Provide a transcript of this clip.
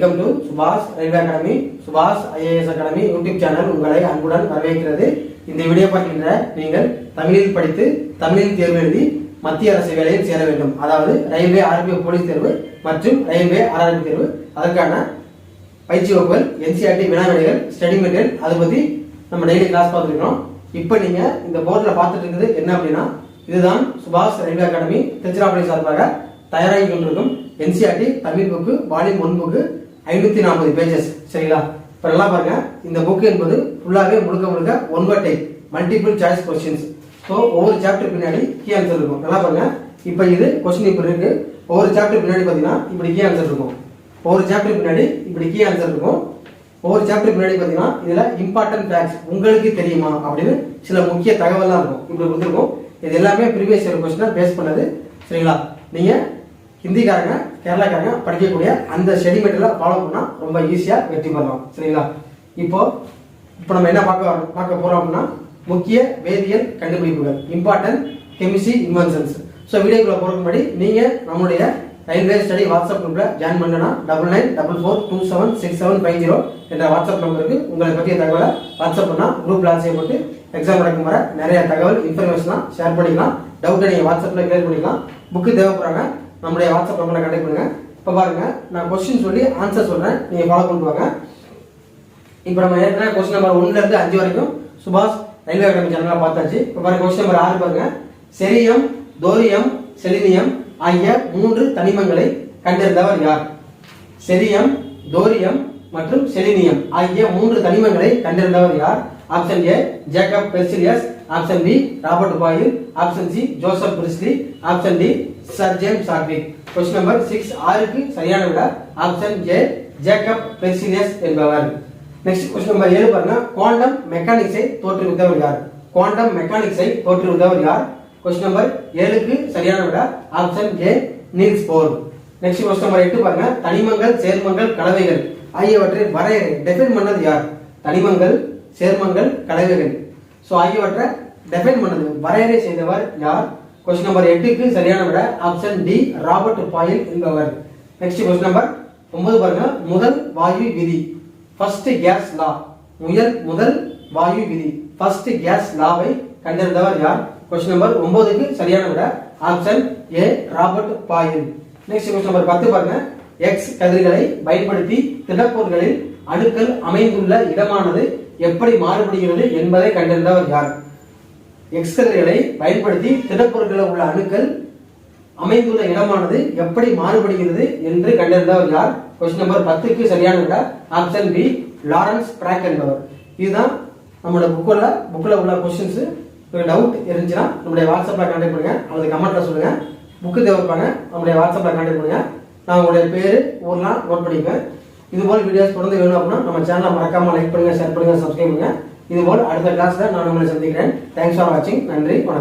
Welcome to சுபாஷ் railway academy, சுபாஷ் IAS academy YouTube channel உங்களை அன்புடன் வரவேற்கிறது. இந்த வீடியோ பார்க்கின்ற நீங்கள் தமிழில் படித்து தமிழில் தேர்வு எழுதி மத்திய அரசு வேலையில் சேர வேண்டும். அதாவது ரயில்வே ஆர்பிஎஃப் போலீஸ் தேர்வு மற்றும் ரயில்வே ஆர்ஆர்பி தேர்வு, அதற்கான பயிற்சி வகுப்புகள், என்சிஆர்டி வினாவிடைகள், ஸ்டடி மெட்டீரியல், அதை பற்றி நம்ம டெய்லி கிளாஸ் பார்த்துருக்கோம். இப்போ நீங்க இந்த போர்டில் பார்த்துட்டு இருக்குது என்ன அப்படின்னா, இதுதான் சுபாஷ் ரயில்வே அகாடமி திருச்சிராப்பள்ளி சார்பாக தயாராகி கொண்டிருக்கும் NCERT Tamil book volume 1 book 540 pages. சரிங்களா? இப்போ நல்லா பாருங்க, இந்த புக் என்பது ஃபுல்லாகவே முழுக்க one word type multiple choice questions. So ஒவ்வொரு சாப்டர் பின்னாடி கீ ஆன்சர் இருக்கும். நல்லா பாருங்க, இப்போ இது கொஸ்டின் இப்படி இருக்கு. ஒவ்வொரு சாப்டர் பின்னாடி பார்த்தீங்கன்னா இப்படி கீ ஆன்சர் இருக்கும். ஒவ்வொரு சாப்டர் பின்னாடி இப்படி கீ ஆன்சர் இருக்கும். ஒவ்வொரு சாப்டர் பின்னாடி பார்த்தீங்கன்னா இதுல இம்பார்ட்டன்ட் ஃபேக்ட்ஸ் உங்களுக்கு தெரியுமா அப்படின்னு சில முக்கிய தகவல்லாம் இருக்கும். இப்படி கொடுத்துருக்கும். இது எல்லாமே ப்ரீவியஸ் இயர் கொஸ்டினை பேஸ் பண்ணது. சரிங்களா? நீங்க ஹிந்திக்காரங்க கேரளாக்காரங்க படிக்கக்கூடிய அந்த ஸ்டடி மெட்டீரியலை ஃபாலோ பண்ணா ரொம்ப ஈஸியா வெற்றி பெறலாம். சரிங்களா? இப்போ நம்ம என்ன பார்க்க போறோம் அப்படின்னா, முக்கிய வேதியியல் கண்டுபிடிப்புகள், இம்பார்ட்டன்ட் கெமிஸ்ட்ரி இன்வென்ஷன்ஸ். ஸோ வீடியோக்குள்ள போறதுக்கு முன்னாடி நீங்க நம்மளுடைய ரயில்வே ஸ்டடி வாட்ஸ்அப் குரூப்ல ஜாயின் பண்ணனா 9944276750 என்ற வாட்ஸ்அப் நம்பருக்கு உங்களை பற்றிய தகவலை வாட்ஸ்அப் பண்ணா குரூப்ல ஆட் செய்யப்பட்டு எக்ஸாம் நடக்கும் வர நிறைய தகவல் இன்ஃபர்மேஷன் ஷேர் பண்ணிக்கலாம். டவுட்டை நீங்க வாட்ஸ்அப்ல கிளியர் பண்ணிக்கலாம். புக்கு தேவைப்படுறாங்க, நம்மளுடைய வாட்ஸ்அப் நம்பரை கண்டெக்ட் பண்ணுங்க. இப்போ பாருங்க, நான் கொஸ்டின் சொல்லி ஆன்சர் சொல்றேன், நீங்க ஃபாலோ பண்ணிட்டு வாங்க. இப்போ நம்ம ஏற்கனவே கொஸ்டின் நம்பர் 1ல இருந்து 5 வரைக்கும் சுபாஷ் ரயில்வே அகாடமி சேனல்ல பார்த்தாச்சு. இப்போ பாருங்க, கொஸ்டின் நம்பர் 6 பாருங்க. செரியம், தோரியம், செலினியம் ஆகிய 3 தனிமங்களை கண்டறிந்தவர் யார்? செரியம், தோரியம் மற்றும் செலினியம் ஆகிய 3 தனிமங்களை கண்டறிந்தவர் யார்? Option A Jacob Berzelius, option B Robert Boyle, option C Joseph Priestley, option D sir James Chadwick. Question number 6 ஆருக்கு சரியான விட ஆப்ஷன் ஏ ஜேக்கப் பெர்சிலியஸ் என்பவர். நெக்ஸ்ட் கொஸ்டின் நம்பர் 7 பாருங்க. குவாண்டம் மெக்கானிக்ஸை தோற்றுவித்தவர் யார்? குவாண்டம் மெக்கானிக்ஸை தோற்றுவித்தவர் யார்? கொஸ்டின் நம்பர் 7க்கு சரியான விட ஆப்ஷன் ஏ Niels Bohr. Next question number 8 பாருங்க. தனிமங்கள், சேர்மங்கள், கலவைகள் ஆகியவற்றை வரையறை டெஃபைன் பண்ணது யார்? தனிமங்கள், சேர்மங்கள், கலவைகள் சோ ஆகியவற்றை டெஃபைன் பண்ணது வரையறை செய்தவர் யார்? கொஸ்டின் நம்பர் 8க்கு சரியான விட ஆப்ஷன் டி ராபர்ட் பாயில் என்பவர். நெக்ஸ்ட் கொஸ்டின் நம்பர் 9 பாருங்க. முதல் வாயு விதி, ஃபர்ஸ்ட் கேஸ் லா. முதல் வாயு விதி, ஃபர்ஸ்ட் கேஸ் லாவை கண்டறிந்தவர் யார்? கொஸ்டின் நம்பர் 9க்கு சரியான விட ஆப்ஷன் ஏ Robert boil. Next question number 10 பாருங்க. எக்ஸ் கதிர்களை பயன்படுத்தி திடப்பொருட்களில் அணுக்கள் அமைந்துள்ள இடமானது எப்படி மாறுபடுகிறது என்பதை கண்டறிந்தவர் யார்? எக்ஸ் கதிர்களை பயன்படுத்தி திடப்பொருட்களில் உள்ள அணுக்கள் அமைந்துள்ள இடமானது எப்படி மாறுபடுகிறது என்று கண்டறிந்தவர் யார்? கொஸ்டின் நம்பர் 10க்கு சரியான விட ஆப்ஷன் பி லாரன்ஸ் பிராக் என்பவர். இதுதான் நம்மளோட புக்ல உள்ள கொஸ்டின்ஸ். டவுட் இருந்துச்சுன்னா நம்முடைய வாட்ஸ்அப்ல கான்டாக்ட் பண்ணுங்க, அல்லது கமெண்ட்ல சொல்லுங்க. புக்கு தேவைப்பாங்க, நம்முடைய வாட்ஸ்அப்ல கான்டாக்ட் பண்ணுங்க. நான் உங்களுடைய பேரு ஊர்லாம் நோட் பண்ணிப்பேன். இதுபோல் வீடியோஸ் தொடர்ந்து வேணும் அப்படின்னா நம்ம சேனலை மறக்காம லைக் பண்ணுங்க, ஷேர் பண்ணுங்க, சப்ஸ்கிரைப் பண்ணுங்க. இதுபோல் அடுத்த கிளாஸ்ல நான் உங்களை சந்திக்கிறேன். தேங்க்ஸ் ஃபார் வாட்சிங். நன்றி, வணக்கம்.